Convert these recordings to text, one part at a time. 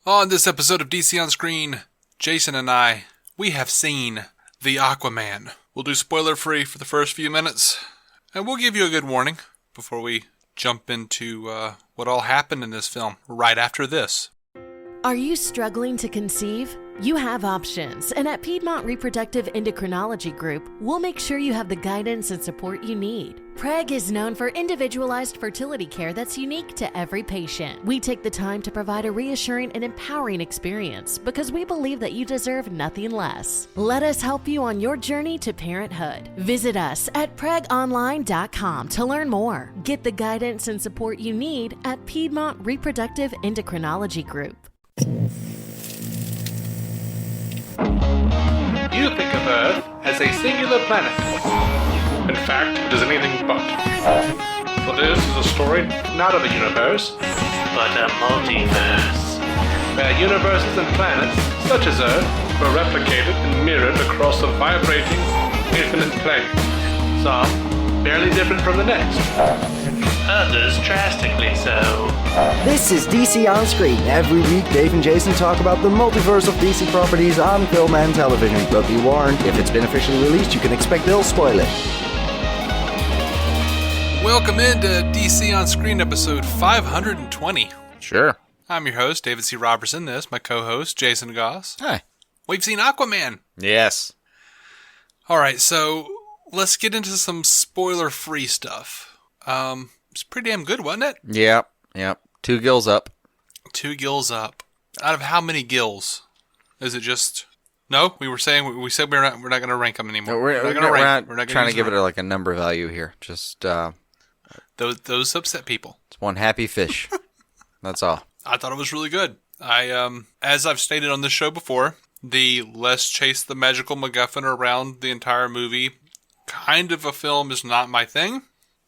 On this episode of DC On Screen, Jason and I, we have seen the Aquaman. We'll do spoiler-free for the first few minutes, and we'll give you a good warning before we jump into what all happened in this film right after this. Are you struggling to conceive? You have options, and at Piedmont Reproductive Endocrinology Group, we'll make sure you have the guidance and support you need. PREG is known for individualized fertility care that's unique to every patient. We take the time to provide a reassuring and empowering experience because we believe that you deserve nothing less. Let us help you on your journey to parenthood. Visit us at pregonline.com to learn more. Get the guidance and support you need at Piedmont Reproductive Endocrinology Group. You think of Earth as a singular planet. In fact, it is anything but. For this is a story not of a universe, but a multiverse. where universes and planets, such as Earth, were replicated and mirrored across a vibrating, infinite plane. Some barely different from the next. Others drastically so. This is DC On Screen. Every week, Dave and Jason talk about the multiverse of DC properties on film and television. But be warned, if it's been officially released, you can expect they'll spoil it. Welcome into DC On Screen episode 520. Sure. I'm your host, David C. Robertson. This, my co-host, Jason Goss. Hi. We've seen Aquaman. Yes. All right, so let's get into some spoiler-free stuff. It's pretty damn good, wasn't it? Yep. 2 gills up. 2 gills up. Out of how many gills? Is it just... No, we said we're not going to rank them anymore. No, we're not trying to give it a number value here. Just those upset people. It's one happy fish. That's all. I thought it was really good. As I've stated on this show before, the let's chase the magical McGuffin around the entire movie kind of a film is not my thing.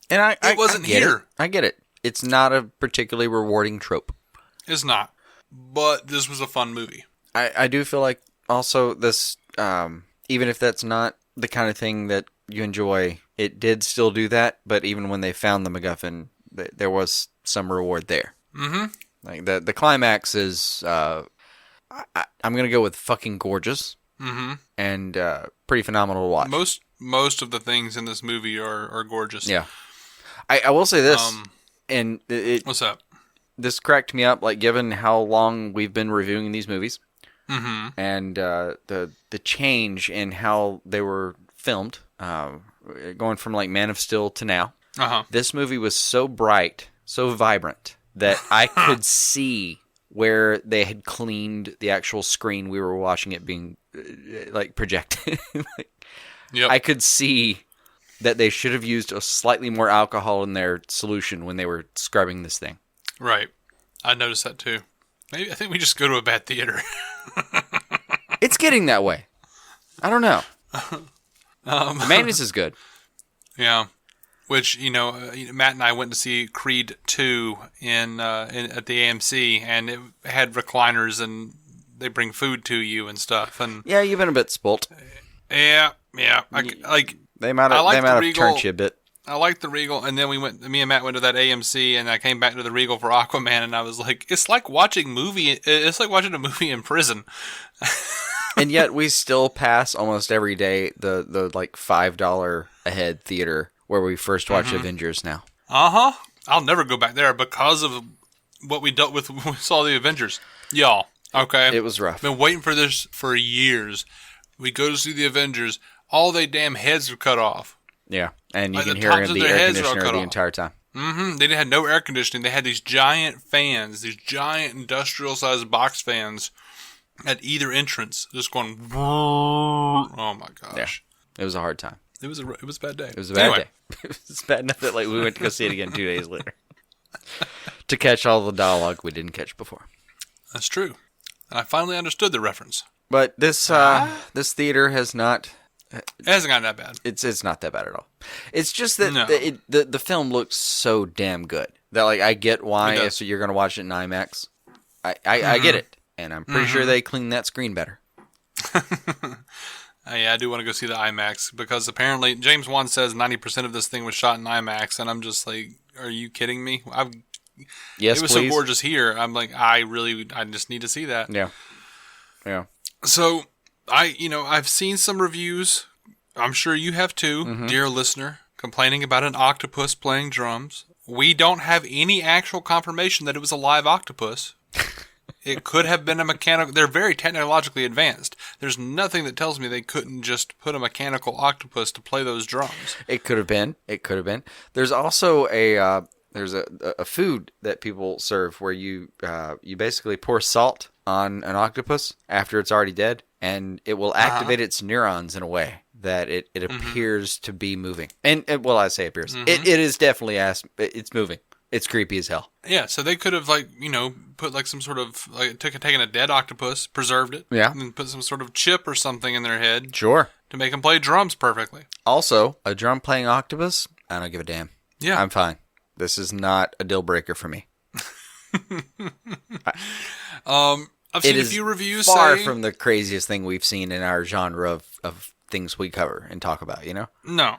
And I wasn't get here. It. I get it. It's not a particularly rewarding trope. It's not. But this was a fun movie. I do feel like also this, even if that's not the kind of thing that you enjoy, it did still do that. But even when they found the MacGuffin, there was some reward there. Mm-hmm. Like the climax is, I'm going to go with fucking gorgeous. Mm-hmm. And pretty phenomenal to watch. Most of the things in this movie are gorgeous. Yeah. I will say this, and what's up? This cracked me up, like given how long we've been reviewing these movies, and the change in how they were filmed, going from like Man of Steel to now. This movie was so bright, so vibrant that I could see where they had cleaned the actual screen we were watching it being like projected. Yep. I could see that they should have used a slightly more alcohol in their solution when they were scrubbing this thing. Right. I noticed that too. I think we just go to a bad theater. It's getting that way. I don't know. The mayonnaise is good. Yeah. Which, Matt and I went to see Creed 2 at the AMC, and it had recliners, and they bring food to you and stuff. And yeah, you've been a bit spoilt. Yeah. They might have turned you a bit. I liked the Regal, and then me and Matt went to that AMC, and I came back to the Regal for Aquaman, and I was like, it's like watching a movie in prison. And yet we still pass almost every day the like $5 a head theater where we first watched Avengers now. I'll never go back there because of what we dealt with when we saw the Avengers. Y'all, okay? It was rough. Been waiting for this for years. We go to see the Avengers. All they damn heads are cut off. Yeah, and you like can the hear tops of the their air heads are all conditioner cut the off. entire time. They had no air conditioning. They had these giant fans, these giant industrial-sized box fans at either entrance, just going. Oh my gosh! Yeah, it was a hard time. It was a bad day. It was a bad day. It was bad enough that we went to go see it again 2 days later to catch all the dialogue we didn't catch before. That's true, and I finally understood the reference. But this theater has not. It hasn't gotten that bad. It's not that bad at all. It's just that the film looks so damn good that like I get why if you're going to watch it in IMAX. I get it, and I'm pretty sure they cleaned that screen better. Yeah, I do want to go see the IMAX because apparently James Wan says 90% of this thing was shot in IMAX, and I'm just like, are you kidding me? I've Yes, it was please. so gorgeous here. I'm like, I just need to see that. Yeah. So I've seen some reviews. I'm sure you have too, dear listener, complaining about an octopus playing drums. We don't have any actual confirmation that it was a live octopus. It could have been a mechanical. They're very technologically advanced. There's nothing that tells me they couldn't just put a mechanical octopus to play those drums. It could have been. There's also a food that people serve where you basically pour salt on an octopus after it's already dead, and it will activate its neurons in a way that it appears to be moving. And well, I say appears. It is definitely it's moving. It's creepy as hell. Yeah, so they could have put like some sort of taken a dead octopus, preserved it, Yeah. and then put some sort of chip or something in their head Sure. to make them play drums perfectly. Also, a drum playing octopus, I don't give a damn. Yeah, I'm fine. This is not a deal breaker for me. I've seen a few reviews far say from the craziest thing we've seen in our genre of things we cover and talk about, no.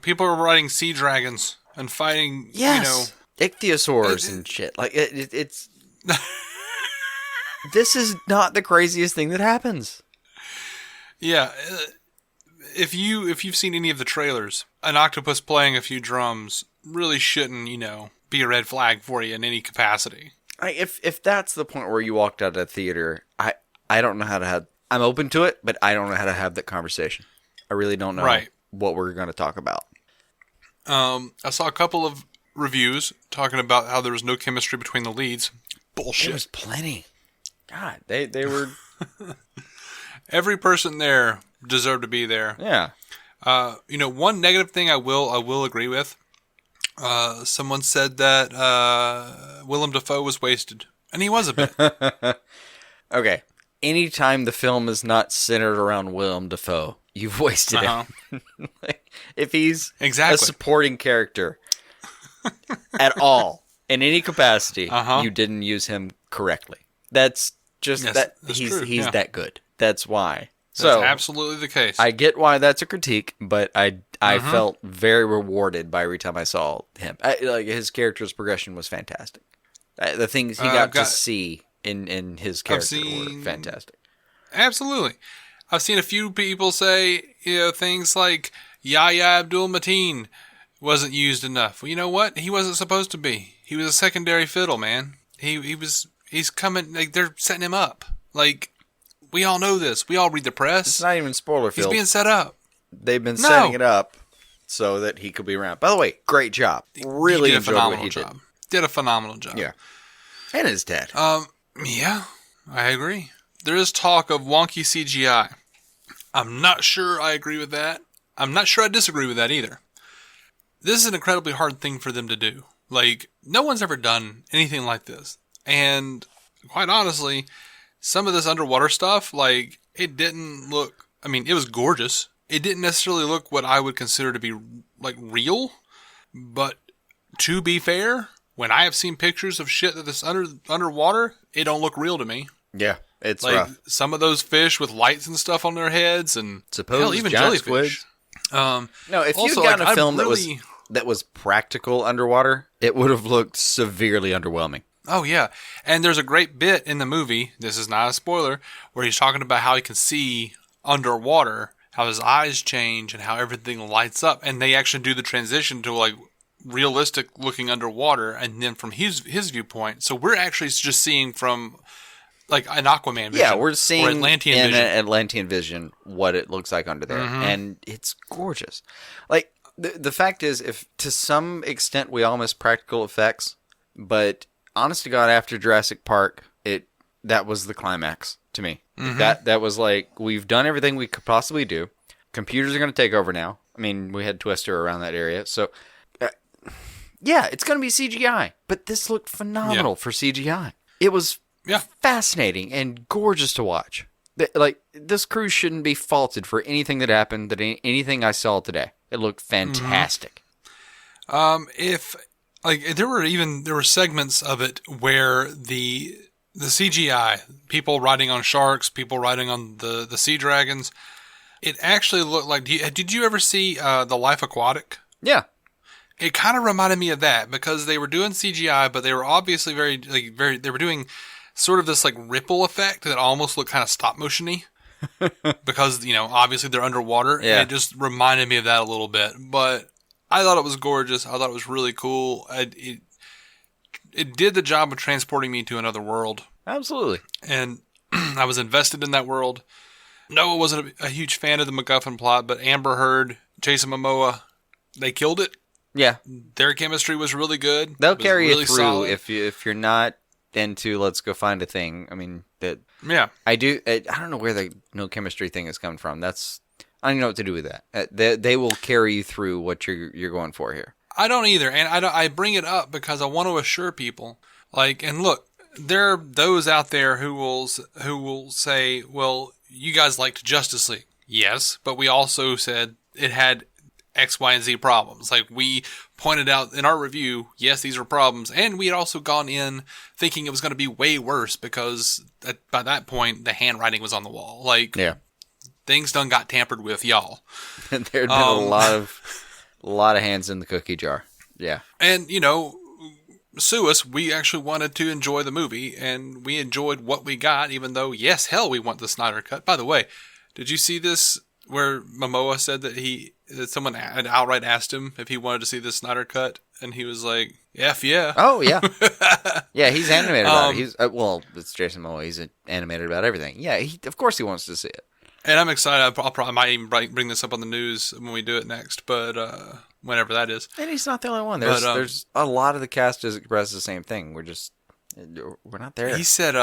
People are riding sea dragons and fighting. Yes. Ichthyosaurs and shit. Like it's this is not the craziest thing that happens. Yeah. If you've seen any of the trailers, an octopus playing a few drums really shouldn't, be a red flag for you in any capacity. If that's the point where you walked out of the theater, I don't know how to have. I'm open to it, but I don't know how to have that conversation. I really don't know what we're going to talk about. I saw a couple of reviews talking about how there was no chemistry between the leads. Bullshit. There was plenty. God, they were. Every person there deserved to be there. Yeah. One negative thing I will agree with. Someone said that Willem Dafoe was wasted, and he was a bit. Okay. Anytime the film is not centered around Willem Dafoe, you've wasted him. If he's a supporting character at all, in any capacity, you didn't use him correctly. That's just he's that good. That's why. That's absolutely the case. I get why that's a critique, but I felt very rewarded by every time I saw him. His character's progression was fantastic. The things he got to see in his character were fantastic. Absolutely. I've seen a few people say things like Yahya Abdul-Mateen wasn't used enough. Well, you know what? He wasn't supposed to be. He was a secondary fiddle, man. He's coming. They're setting him up. We all know this. We all read the press. It's not even spoiler filled. He's being set up. They've been setting it up so that he could be around. By the way, great job. Really enjoyed what he did. Did a phenomenal job. Yeah. And his dad. Yeah, I agree. There is talk of wonky CGI. I'm not sure I agree with that. I'm not sure I disagree with that either. This is an incredibly hard thing for them to do. No one's ever done anything like this. And quite honestly, some of this underwater stuff, it didn't look... I mean, it was gorgeous. It didn't necessarily look what I would consider to be, real. But to be fair, when I have seen pictures of shit that is underwater, it don't look real to me. Yeah, it's rough. Some of those fish with lights and stuff on their heads, and even jellyfish. No, if you got a film that was practical underwater, it would have looked severely underwhelming. Oh, yeah. And there's a great bit in the movie, this is not a spoiler, where he's talking about how he can see underwater, how his eyes change, and how everything lights up. And they actually do the transition to, realistic looking underwater, and then from his viewpoint. So we're actually just seeing from, an Aquaman vision. Yeah, we're seeing Atlantean vision. Atlantean vision what it looks like under there. And it's gorgeous. The fact is, if to some extent we all miss practical effects, but... honest to God, after Jurassic Park, that was the climax to me. That was we've done everything we could possibly do. Computers are going to take over now. I mean, we had Twister around that area. So, yeah, it's going to be CGI. But this looked phenomenal for CGI. It was fascinating and gorgeous to watch. This cruise shouldn't be faulted for anything that happened, anything I saw today. It looked fantastic. There were segments of it where the CGI, people riding on sharks, people riding on the sea dragons, it actually looked like... Did you ever see The Life Aquatic? Yeah. It kind of reminded me of that because they were doing CGI, but they were obviously they were doing sort of this like ripple effect that almost looked kind of stop motion-y because, obviously they're underwater. Yeah. And it just reminded me of that a little bit, but I thought it was gorgeous. I thought it was really cool. It did the job of transporting me to another world. Absolutely. And I was invested in that world. Noah wasn't a huge fan of the McGuffin plot, but Amber Heard, Jason Momoa, they killed it. Yeah. Their chemistry was really good. They'll carry really you through solid. if you're not into let's go find a thing. I mean, Yeah. I don't know where the no chemistry thing is coming from. I don't know what to do with that. They will carry you through what you're going for here. I don't either, and I bring it up because I want to assure people, and look, there are those out there who will say, well, you guys liked Justice League. Yes, but we also said it had X, Y, and Z problems. Like we pointed out in our review, yes, these are problems, and we had also gone in thinking it was going to be way worse because by that point the handwriting was on the wall. Yeah. Things done got tampered with, y'all. And there'd been a lot of hands in the cookie jar. Yeah. And, sue us, we actually wanted to enjoy the movie, and we enjoyed what we got, even though, yes, hell, we want the Snyder Cut. By the way, did you see this where Momoa said that someone had outright asked him if he wanted to see the Snyder Cut, and he was like, F yeah. Oh, yeah. Yeah, he's animated about it. It's Jason Momoa. He's animated about everything. Yeah, of course he wants to see it. And I'm excited. I might even bring this up on the news when we do it next, but whenever that is. And he's not the only one. There's a lot of the cast has expressed the same thing. We're not there. He said,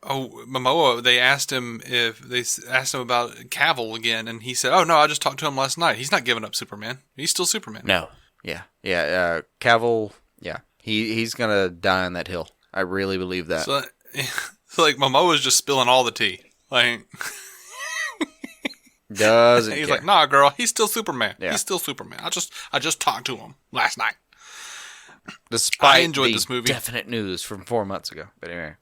Momoa, they asked him about Cavill again, and he said, oh, no, I just talked to him last night. He's not giving up Superman. He's still Superman. No. Yeah. Cavill, yeah. He's going to die on that hill. I really believe that. So Momoa's just spilling all the tea. He's like, nah, girl, he's still Superman. Yeah. He's still Superman. I just talked to him last night. Despite I enjoyed this movie. Definite news from 4 months ago. But anyway,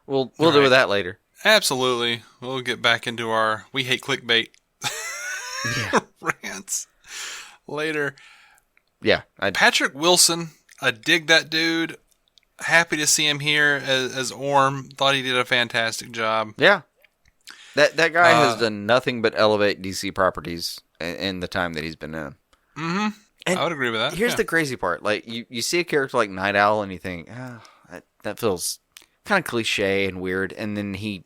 we'll do with that later. Absolutely. We'll get back into our we hate clickbait rants later. Yeah. Patrick Wilson, I dig that dude. Happy to see him here as Orm. Thought he did a fantastic job. Yeah. That guy has done nothing but elevate DC properties in the time that he's been in. Mm-hmm. And I would agree with that. Here's the crazy part. Like, you see a character like Night Owl and you think, that feels kind of cliche and weird. And then he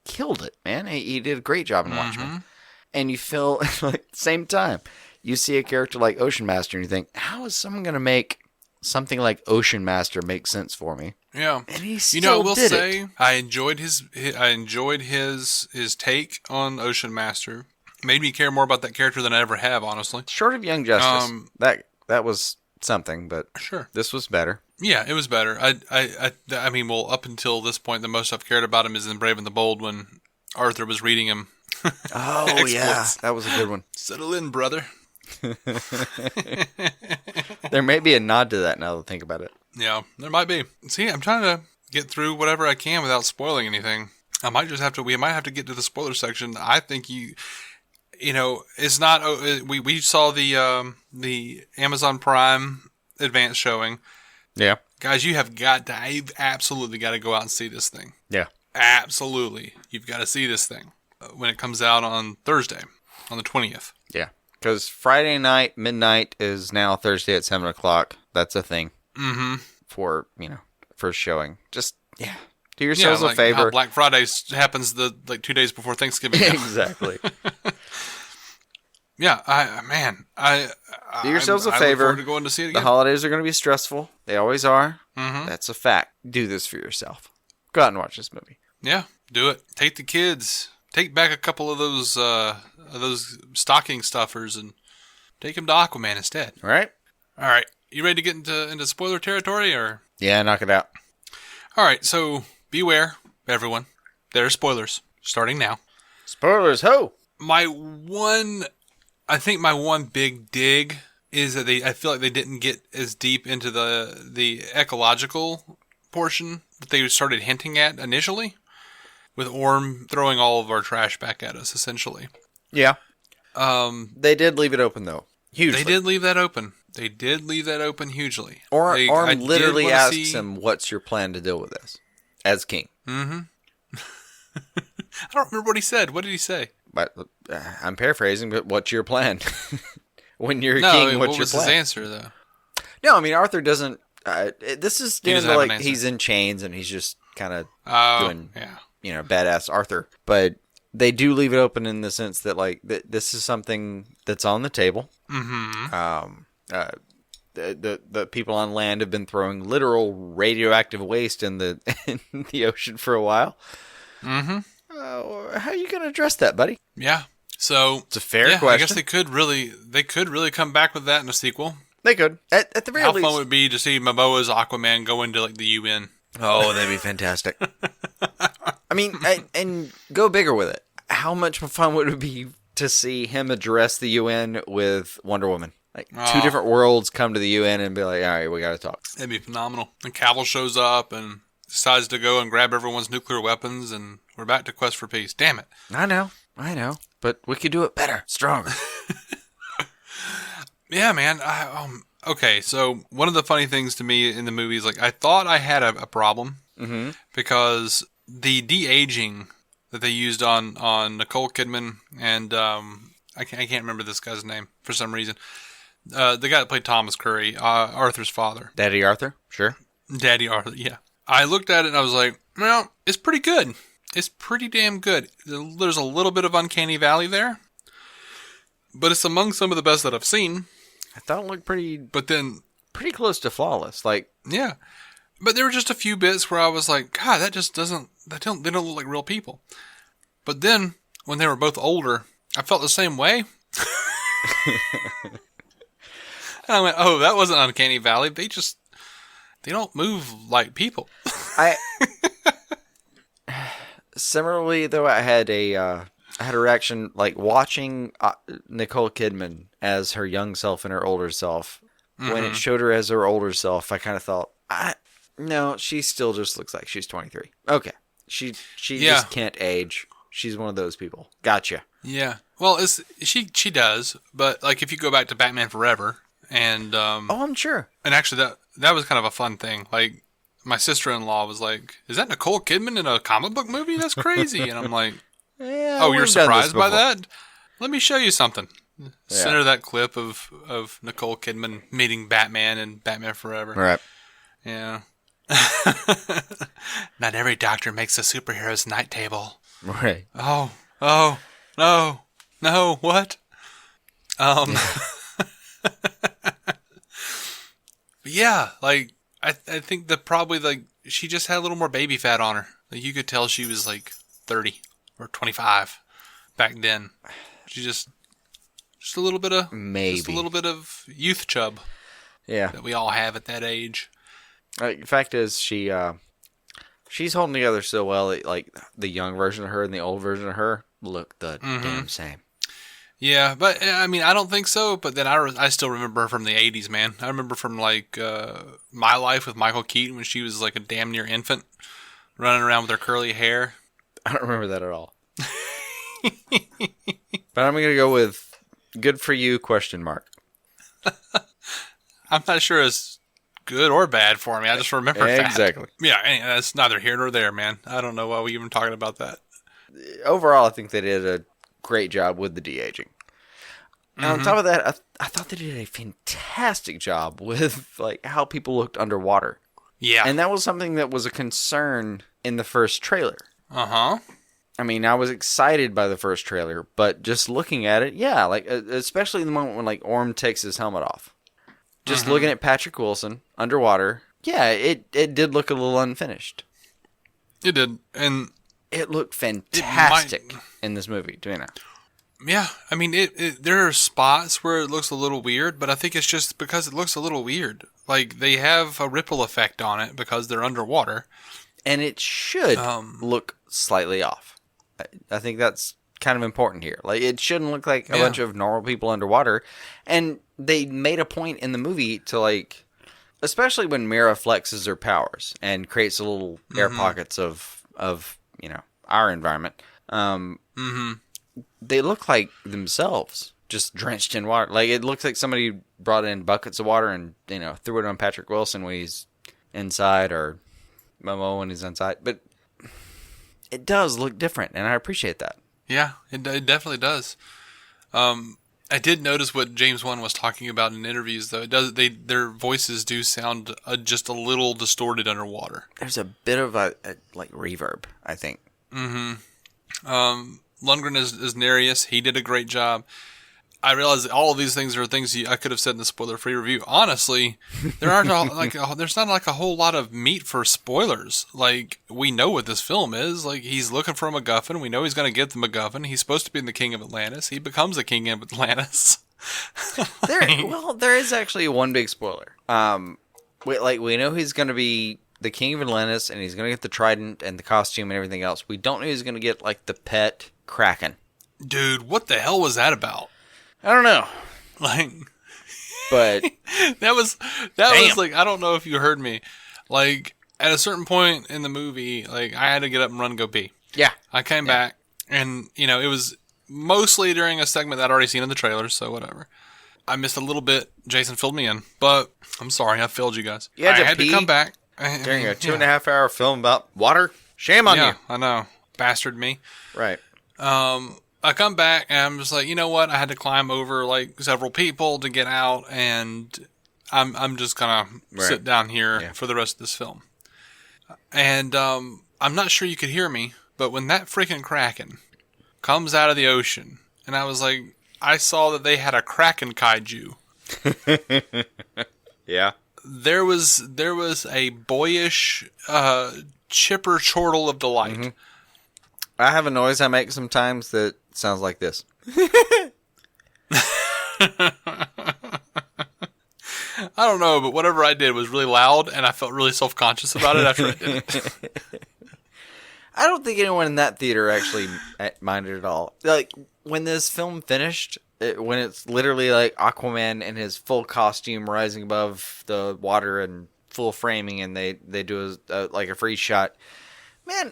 killed it, man. He did a great job in Watchmen. And you feel, like, at the same time, you see a character like Ocean Master and you think, how is someone going to make something like Ocean Master make sense for me? Yeah, and he still I will say I enjoyed his take on Ocean Master. Made me care more about that character than I ever have, honestly. Short of Young Justice, that was something, but sure, this was better. Yeah, it was better. I mean, well, up until this point, the most I've cared about him is in Brave and the Bold when Arthur was reading him. Oh yeah, that was a good one. Settle in, brother. There may be a nod to that now that I think about it. Yeah, there might be. See, I'm trying to get through whatever I can without spoiling anything. We might have to get to the spoiler section. I think it's not. We saw the Amazon Prime advance showing. Yeah, guys, you've absolutely got to go out and see this thing. Yeah, absolutely, you've got to see this thing when it comes out on Thursday, on the 20th. Yeah, because Friday night midnight is now Thursday at 7:00. That's a thing. Mm-hmm. For first showing. Just do yourselves a favor. How Black Friday happens 2 days before Thanksgiving. Exactly. Yeah, do yourselves a favor. I look forward to going to see it again. The holidays are going to be stressful. They always are. Mm-hmm. That's a fact. Do this for yourself. Go out and watch this movie. Yeah, do it. Take the kids. Take back a couple of those stocking stuffers and take them to Aquaman instead. All right. You ready to get into spoiler territory, or? Yeah, knock it out. All right, so beware, everyone. There are spoilers starting now. Spoilers, ho! My one big dig is that I feel like they didn't get as deep into the ecological portion that they started hinting at initially, with Orm throwing all of our trash back at us, essentially. Yeah. They did leave it open, though. Hugely. They did leave that open. They did leave that open hugely. Orm literally asks him, "What's your plan to deal with this?" As king. Mm-hmm. I don't remember what he said. What did he say? But I'm paraphrasing. But what's your plan? When you're a king, what's your plan? What was his answer though? No, I mean Arthur doesn't. This is like he's in chains and he's just kind of doing, badass Arthur. But they do leave it open in the sense that like this is something that's on the table. Mm-hmm. The people on land have been throwing literal radioactive waste in the ocean for a while. Mm-hmm. How are you going to address that, buddy? Yeah. So it's a fair question. I guess they could really come back with that in a sequel. They could. At the very least. How fun would it be to see Momoa's Aquaman go into like the UN? Oh, that'd be fantastic. I mean, and go bigger with it. How much fun would it be to see him address the UN with Wonder Woman? Like two different worlds come to the UN and be like, all right, we got to talk. That'd be phenomenal. And Cavill shows up and decides to go and grab everyone's nuclear weapons, and we're back to Quest for Peace. Damn it. I know. But we could do it better, stronger. Yeah, man. Okay, so one of the funny things to me in the movie is like I thought I had a problem because the de-aging that they used on Nicole Kidman and I can't remember this guy's name for some reason. The guy that played Thomas Curry, Arthur's father. Daddy Arthur? Sure. Daddy Arthur, yeah. I looked at it and I was like, well, it's pretty good. It's pretty damn good. There's a little bit of Uncanny Valley there, but it's among some of the best that I've seen. I thought it looked pretty close to flawless. Like, yeah, but there were just a few bits where I was like, God, that just they don't look like real people. But then when they were both older, I felt the same way. And I went, oh, that wasn't Uncanny Valley. They don't move like people. Similarly, though, I had a reaction like watching Nicole Kidman as her young self and her older self. Mm-hmm. When it showed her as her older self, I kind of thought, no, she still just looks like she's 23. Okay, she just can't age. She's one of those people. Gotcha. Yeah. Well, she does, but like if you go back to Batman Forever and I'm sure. And actually, that was kind of a fun thing. Like my sister-in-law was like, "Is that Nicole Kidman in a comic book movie? That's crazy." And I'm like, yeah, "Oh, you're surprised by that? Let me show you something." Yeah. Send her that clip of Nicole Kidman meeting Batman in Batman Forever. Right. Yeah. Not every doctor makes a superhero's night table. Right. Oh, no, what? Yeah, like, I think that probably, like, she just had a little more baby fat on her. Like, you could tell she was, like, 30 or 25 back then. She just a little bit of... Maybe. Just a little bit of youth chub. Yeah. That we all have at that age. The fact is, she's holding together so well that, like, the young version of her and the old version of her look the damn same. Yeah, but, I mean, I don't think so, but then I still remember her from the 80s, man. I remember from, like, My Life with Michael Keaton when she was, like, a damn near infant, running around with her curly hair. I don't remember that at all. But I'm going to go with good for you, ? I'm not sure it's good or bad for me. I just remember that. Exactly. Yeah, that's neither here nor there, man. I don't know why we even talking about that. Overall, I think they did a great job with the de-aging. And on top of that, I thought they did a fantastic job with like how people looked underwater. Yeah. And that was something that was a concern in the first trailer. Uh-huh. I mean, I was excited by the first trailer, but just looking at it, yeah, like especially the moment when like Orm takes his helmet off. Just looking at Patrick Wilson underwater, yeah, it did look a little unfinished. It did, and it looked fantastic in this movie, do you know? Yeah, I mean, there are spots where it looks a little weird, but I think it's just because it looks a little weird. Like, they have a ripple effect on it because they're underwater. And it should look slightly off. I think that's kind of important here. Like, it shouldn't look like a bunch of normal people underwater. And they made a point in the movie to, like, especially when Mira flexes her powers and creates a little air pockets of you know, our environment. They look like themselves just drenched in water. Like, it looks like somebody brought in buckets of water and, threw it on Patrick Wilson when he's inside, or Momo when he's inside. But it does look different, and I appreciate that. Yeah, it definitely does. I did notice what James Wan was talking about in interviews, though. Their voices do sound just a little distorted underwater. There's a bit of a like reverb, I think. Lundgren is Nereus. He did a great job. I realize that all of these things are things I could have said in the spoiler-free review. Honestly, there aren't there's not like a whole lot of meat for spoilers. Like, we know what this film is. Like, he's looking for a McGuffin. We know he's going to get the McGuffin. He's supposed to be the king of Atlantis. He becomes the king of Atlantis. There is actually one big spoiler. We know he's going to be the king of Atlantis, and he's going to get the trident and the costume and everything else. We don't know he's going to get like the pet Kraken. Dude, what the hell was that about? I don't know. Like, but that was like, I don't know if you heard me. Like, at a certain point in the movie, like, I had to get up and run and go pee. Yeah. I came back, and, it was mostly during a segment that I'd already seen in the trailers, so whatever. I missed a little bit. Jason filled me in, but I'm sorry, I failed you guys. You had I had to come back. During a 2.5 hour film about water? Shame on you. Yeah, I know. Bastard me. Right. I come back, and I'm just like, you know what? I had to climb over, like, several people to get out, and I'm just gonna sit down here for the rest of this film. And I'm not sure you could hear me, but when that freaking Kraken comes out of the ocean, and I was like, I saw that they had a Kraken kaiju. Yeah. There was a boyish chipper chortle of delight. Mm-hmm. I have a noise I make sometimes that sounds like this. I don't know, but whatever I did was really loud, and I felt really self-conscious about it after I did it. I don't think anyone in that theater actually minded at all. Like, when this film finished, when it's literally like Aquaman in his full costume rising above the water and full framing, and they do a freeze shot. Man,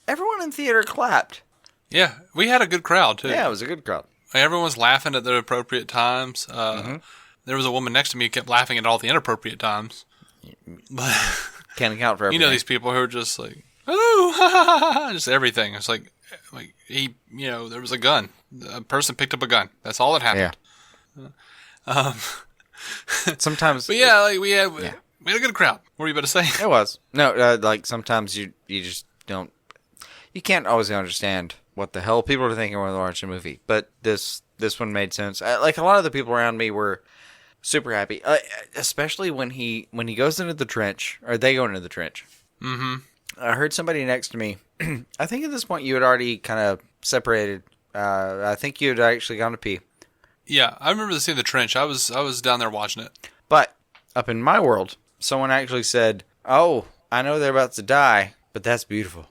everyone in theater clapped. Yeah, we had a good crowd, too. Yeah, it was a good crowd. Everyone was laughing at the appropriate times. There was a woman next to me who kept laughing at all the inappropriate times. But can't account for everything. You know these people who are just like, oh, ha, ha, ha, ha, just everything. It's like there was a gun. A person picked up a gun. That's all that happened. Yeah. Sometimes. But yeah, like we had a good crowd. What were you about to say? It was. No, like sometimes you just don't. You can't always understand what the hell people are thinking when they're watching a movie. But this one made sense. Like, a lot of the people around me were super happy, especially when he goes into the trench, or they go into the trench. Mm-hmm. I heard somebody next to me. I think at this point you had already kind of separated. I think you had actually gone to pee. Yeah, I remember the scene in the trench. I was down there watching it. But up in my world, someone actually said, "Oh, I know they're about to die, but that's beautiful."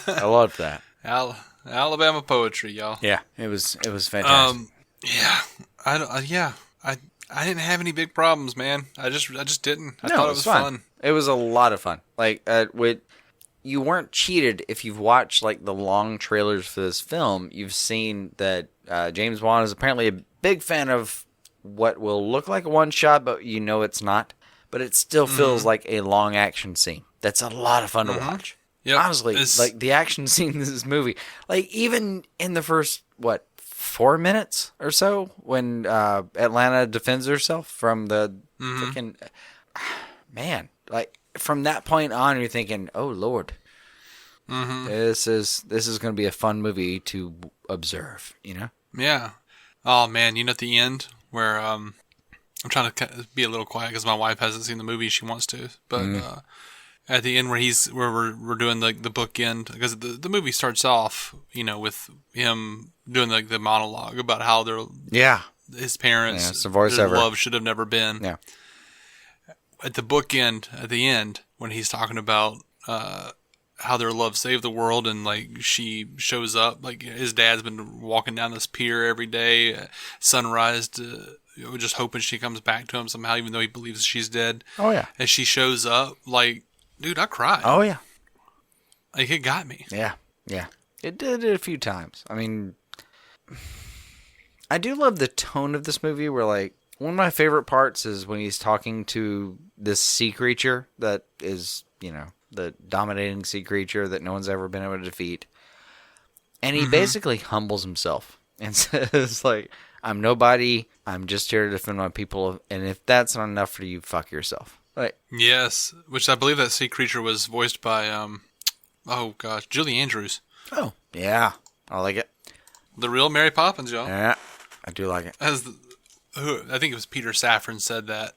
I loved that. Alabama poetry, y'all. Yeah, it was fantastic. I didn't have any big problems, man. I just didn't. I thought it was fun. It was a lot of fun. Like, you weren't cheated if you've watched like the long trailers for this film. You've seen that James Wan is apparently a big fan of what will look like a one shot, but you know it's not. But it still feels like a long action scene. That's a lot of fun to watch. Yep. Honestly, like the action scene in this movie, like even in the first 4 minutes or so, when Atlanta defends herself from the freaking man, like from that point on, you're thinking, "Oh Lord, this is going to be a fun movie to observe." You know? Yeah. Oh man, at the end where I'm trying to be a little quiet because my wife hasn't seen the movie; she wants to, but. At the end, where we're doing the bookend, because the movie starts off, with him doing the monologue about how his parents, it's the voiceover. Their love should have never been. Yeah. At the bookend, at the end, when he's talking about how their love saved the world, and like she shows up, like his dad's been walking down this pier every day, sunrise, just hoping she comes back to him somehow, even though he believes she's dead. Oh yeah. As she shows up, like. Dude, I cried. Oh, yeah. Like, it got me. Yeah. Yeah. It did it a few times. I mean, I do love the tone of this movie where, like, one of my favorite parts is when he's talking to this sea creature that is, you know, the dominating sea creature that no one's ever been able to defeat. And he basically humbles himself and says, like, I'm nobody. I'm just here to defend my people. And if that's not enough for you, fuck yourself. Like, yes, which I believe that sea creature was voiced by, Julie Andrews. oh, yeah. I like it. The real Mary Poppins, y'all. Yeah, I do like it. I think it was Peter Safran said that.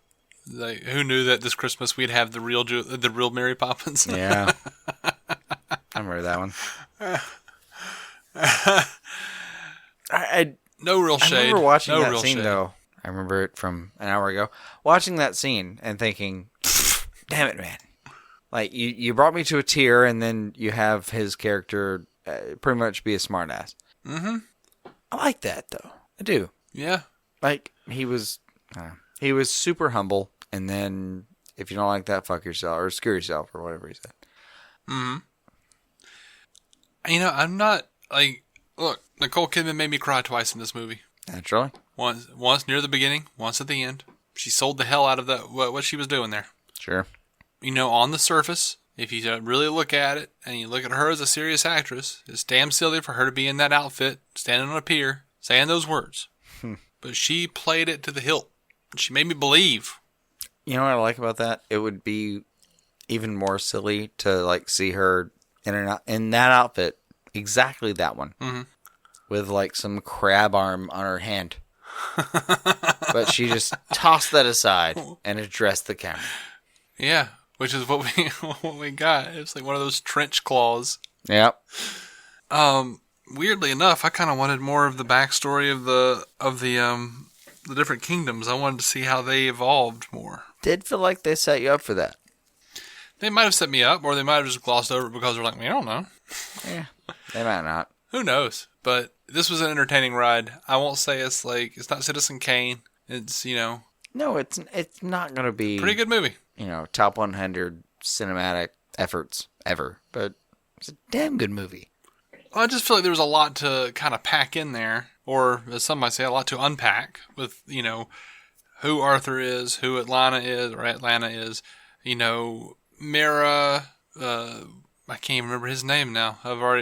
Like, who knew that this Christmas we'd have the real Mary Poppins? Yeah. I remember that one. I No real shade. I remember watching no that real scene, shade. though. I remember it from an hour ago. Watching that scene and thinking, damn it, man. Like, you brought me to a tear, and then you have his character pretty much be a smartass. Mm-hmm. I like that, though. I do. Yeah. Like, he was super humble, and then if you don't like that, fuck yourself, or screw yourself, or whatever he said. Mm-hmm. You know, I'm not, like, look, Nicole Kidman made me cry twice in this movie. Naturally. Once near the beginning, once at the end. She sold the hell out of that what she was doing there. Sure. You know, on the surface, if you really look at it, and you look at her as a serious actress, it's damn silly for her to be in that outfit, standing on a pier, saying those words. But she played it to the hilt. She made me believe. You know what I like about that? It would be even more silly to, like, see her in that outfit, exactly that one, with, like, some crab arm on her hand. But she just tossed that aside and addressed the camera. Yeah, which is what we got. It's like one of those trench claws. Yep. Weirdly enough, I kind of wanted more of the backstory of the different kingdoms. I wanted to see how they evolved more. Did feel like they set you up for that. They might have set me up, or they might have just glossed over it because they're like, I don't know. Yeah, they might not. Who knows? But this was an entertaining ride. I won't say it's not Citizen Kane. It's, No, it's not going to be pretty good movie. Top 100 cinematic efforts ever, but it's a damn good movie. I just feel like there was a lot to kind of pack in there, or as some might say, a lot to unpack with, who Arthur is, who Atlanta is, Mira, I can't even remember his name now.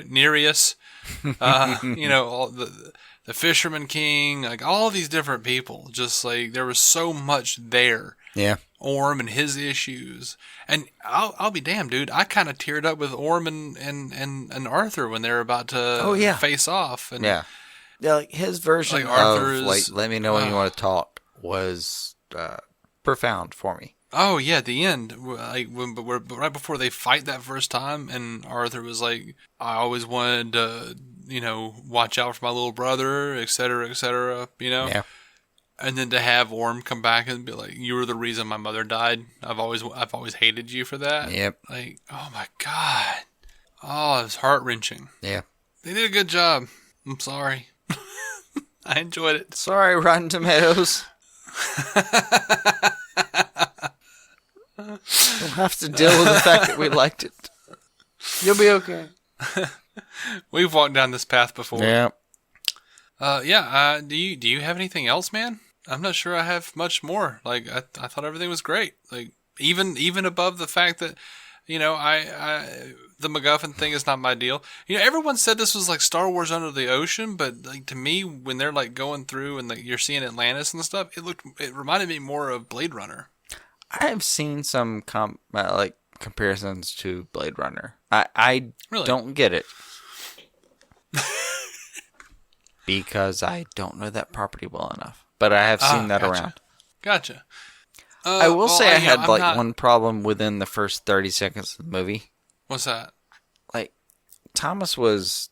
Nereus, all the Fisherman King, like all these different people. Just like there was so much there. Yeah. Orm and his issues, and I'll be damned, dude. I kind of teared up with Orm and Arthur when they were about to face off. And yeah, like his version like Arthur's, of like "Let me know when you want to talk" was profound for me. Oh yeah, at the end, like right before they fight that first time, and Arthur was like, "I always wanted to, watch out for my little brother, etc., etc." Yeah. And then to have Orm come back and be like, "You were the reason my mother died. I've always hated you for that." Yep. Like, oh my god. Oh, it was heart-wrenching. Yeah. They did a good job. I'm sorry. I enjoyed it. Sorry, Rotten Tomatoes. We'll have to deal with the fact that we liked it. You'll be okay. We've walked down this path before. Yeah. Do you have anything else, man? I'm not sure I have much more. Like, I thought everything was great. Like, even above the fact that, the McGuffin thing is not my deal. Everyone said this was like Star Wars Under the Ocean, but like to me, when they're like going through and like you're seeing Atlantis and stuff, it reminded me more of Blade Runner. I have seen some comparisons to Blade Runner. I Really? Don't get it. Because I don't know that property well enough. But I have seen that gotcha. around. Gotcha. I will say I had one problem within the first 30 seconds of the movie. What's that? Like, Thomas was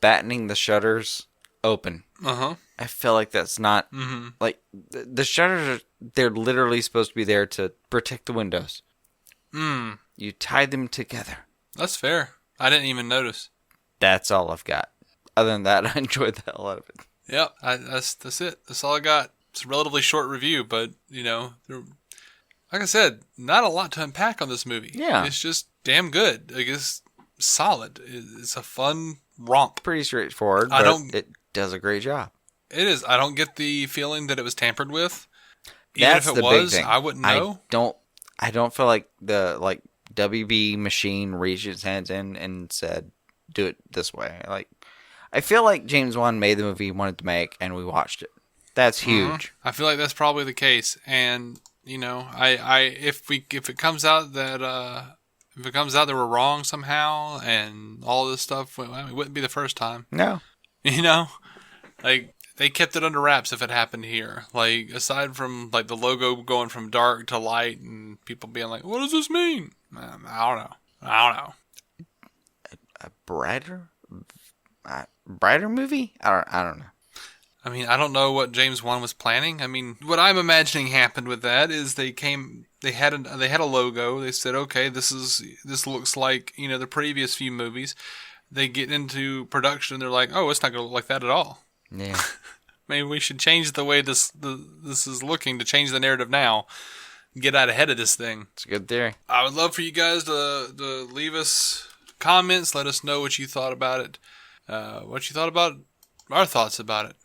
battening the shutters open. Uh-huh. I feel like that's not... Mm-hmm. Like, the shutters, they're literally supposed to be there to protect the windows. You tie them together. That's fair. I didn't even notice. That's all I've got. Other than that, I enjoyed the hell out of it. Yep, that's it. That's all I got. It's a relatively short review, but, like I said, not a lot to unpack on this movie. Yeah. It's just damn good. I guess solid. It's a fun romp. Pretty straightforward, but it does a great job. It is. I don't get the feeling that it was tampered with. That's Even if it the was, big thing. I wouldn't know. I don't feel like the WB machine reached its hands in and said, "Do it this way." Like, I feel like James Wan made the movie he wanted to make, and we watched it. That's huge. I feel like that's probably the case, and you know, if it comes out that they were wrong somehow, and all this stuff, it wouldn't be the first time. No, You know, like they kept it under wraps if it happened here. Like aside from like the logo going from dark to light, and people being like, "What does this mean?" I don't know. a brighter movie. I don't know. I mean, I don't know what James Wan was planning. I mean, what I'm imagining happened with that is they had a logo. They said, okay, this looks like, you know, the previous few movies. They get into production. They're like, oh, it's not going to look like that at all. Yeah. Maybe we should change the way this is looking to change the narrative now. Get out ahead of this thing. It's a good theory. I would love for you guys to leave us comments. Let us know what you thought about it. What you thought about our thoughts about it.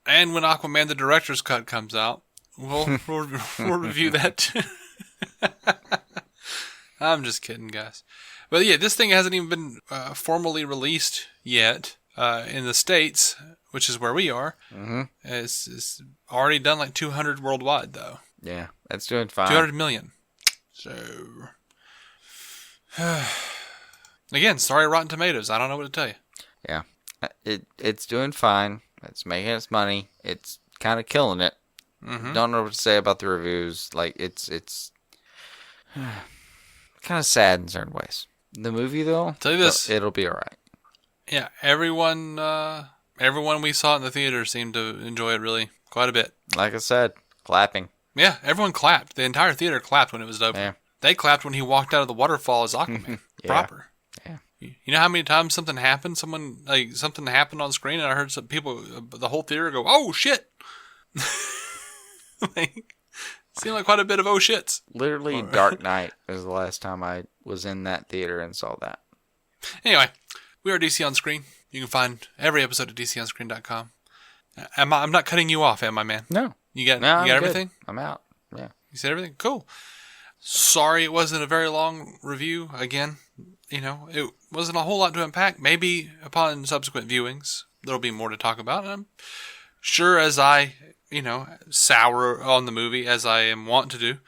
And when Aquaman the Director's Cut comes out, we'll review that too. I'm just kidding, guys. But yeah, this thing hasn't even been formally released yet in the States, which is where we are. Mm-hmm. It's already done like 200 worldwide, though. Yeah, that's doing fine. 200 million. So, again, sorry, Rotten Tomatoes. I don't know what to tell you. Yeah, it's doing fine. It's making its money. It's kind of killing it. Mm-hmm. Don't know what to say about the reviews. Like it's kind of sad in certain ways. The movie, though, tell you this, it'll be all right. Yeah, everyone we saw in the theater seemed to enjoy it really quite a bit. Like I said, clapping. Yeah, everyone clapped. The entire theater clapped when it was open. Yeah. They clapped when he walked out of the waterfall as Aquaman. Yeah. Proper. Yeah. You know how many times something happened? Something happened on screen, and I heard some people, the whole theater, go, "Oh shit!" Seemed like quite a bit of oh shits. Literally, Dark Knight was the last time I was in that theater and saw that. Anyway, we are DC On Screen. You can find every episode at DCOnScreen.com. I'm not cutting you off, am I, man? No. You got good. everything? I'm out. Yeah. You said everything? Cool. Sorry it wasn't a very long review. Again, you know, it wasn't a whole lot to unpack. Maybe upon subsequent viewings, there'll be more to talk about. And I'm sure as I, you know, sour on the movie, as I am wont to do,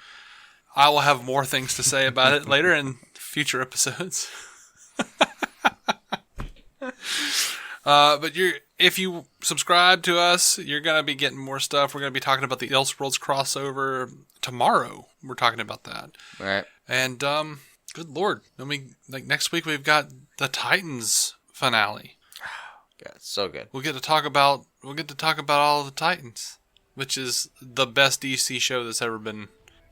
I will have more things to say about it later in future episodes. But if you subscribe to us, you're going to be getting more stuff. We're going to be talking about the Elseworlds crossover tomorrow. We're talking about that. All right. And, good Lord. Next week we've got the Titans finale. Yeah, it's so good. We'll get to talk about all the Titans, which is the best DC show that's ever been,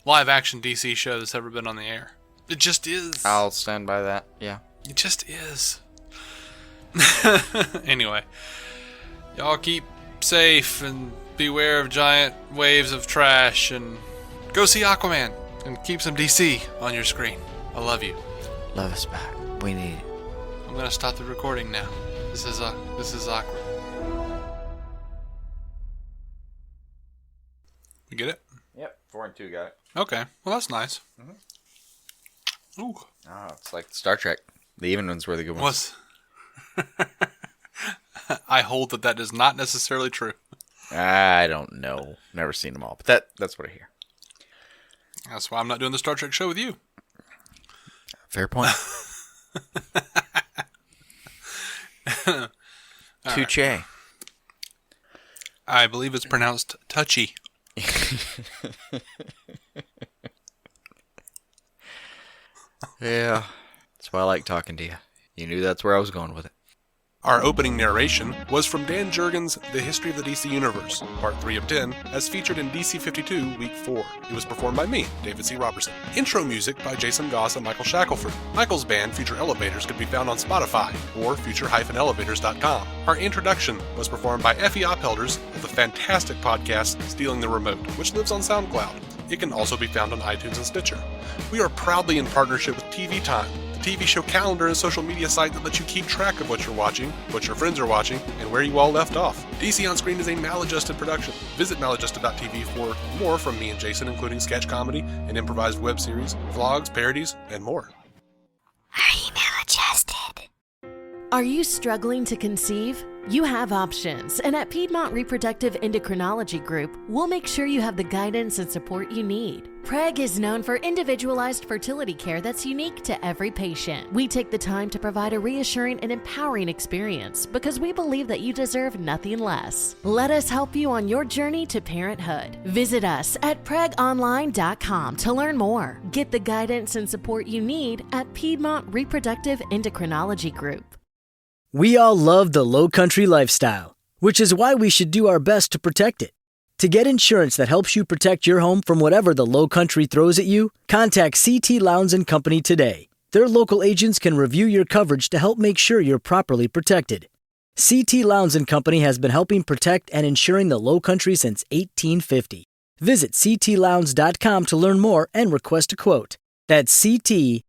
live action DC show that's ever been on the air. It just is. I'll stand by that. Yeah. It just is. Anyway, y'all keep safe and beware of giant waves of trash, and go see Aquaman and keep some DC on your screen. I love you. Love us back. We need it. I'm gonna stop the recording now. This is awkward. You get it? Yep. 4 and 2 got it. Okay. Well, that's nice. Mm-hmm. Ooh. Oh, it's like Star Trek. The even ones were the good ones. I hold that is not necessarily true. I don't know. Never seen them all, but that's what I hear. That's why I'm not doing the Star Trek show with you. Fair point. Touche. Right. I believe it's pronounced touchy. Yeah. That's why I like talking to you. You knew that's where I was going with it. Our opening narration was from Dan Jurgens' The History of the DC Universe, Part 3 of 10, as featured in DC 52, Week 4. It was performed by me, David C. Robertson. Intro music by Jason Goss and Michael Shackelford. Michael's band, Future Elevators, could be found on Spotify or future-elevators.com. Our introduction was performed by Effie Oppelders of the fantastic podcast Stealing the Remote, which lives on SoundCloud. It can also be found on iTunes and Stitcher. We are proudly in partnership with TV Time, the TV show calendar and social media site that lets you keep track of what you're watching, what your friends are watching, and where you all left off. DC On Screen is a maladjusted production. Visit maladjusted.tv for more from me and Jason, including sketch comedy, an improvised web series, vlogs, parodies, and more. Are you maladjusted? Are you struggling to conceive? You have options, and at Piedmont Reproductive Endocrinology Group, we'll make sure you have the guidance and support you need. PREG is known for individualized fertility care that's unique to every patient. We take the time to provide a reassuring and empowering experience because we believe that you deserve nothing less. Let us help you on your journey to parenthood. Visit us at pregonline.com to learn more. Get the guidance and support you need at Piedmont Reproductive Endocrinology Group. We all love the low country lifestyle, which is why we should do our best to protect it. To get insurance that helps you protect your home from whatever the low country throws at you, contact CT Lowndes & Company today. Their local agents can review your coverage to help make sure you're properly protected. CT Lowndes & Company has been helping protect and insuring the low country since 1850. Visit ctlowndes.com to learn more and request a quote. That's CTLOWNDES.com.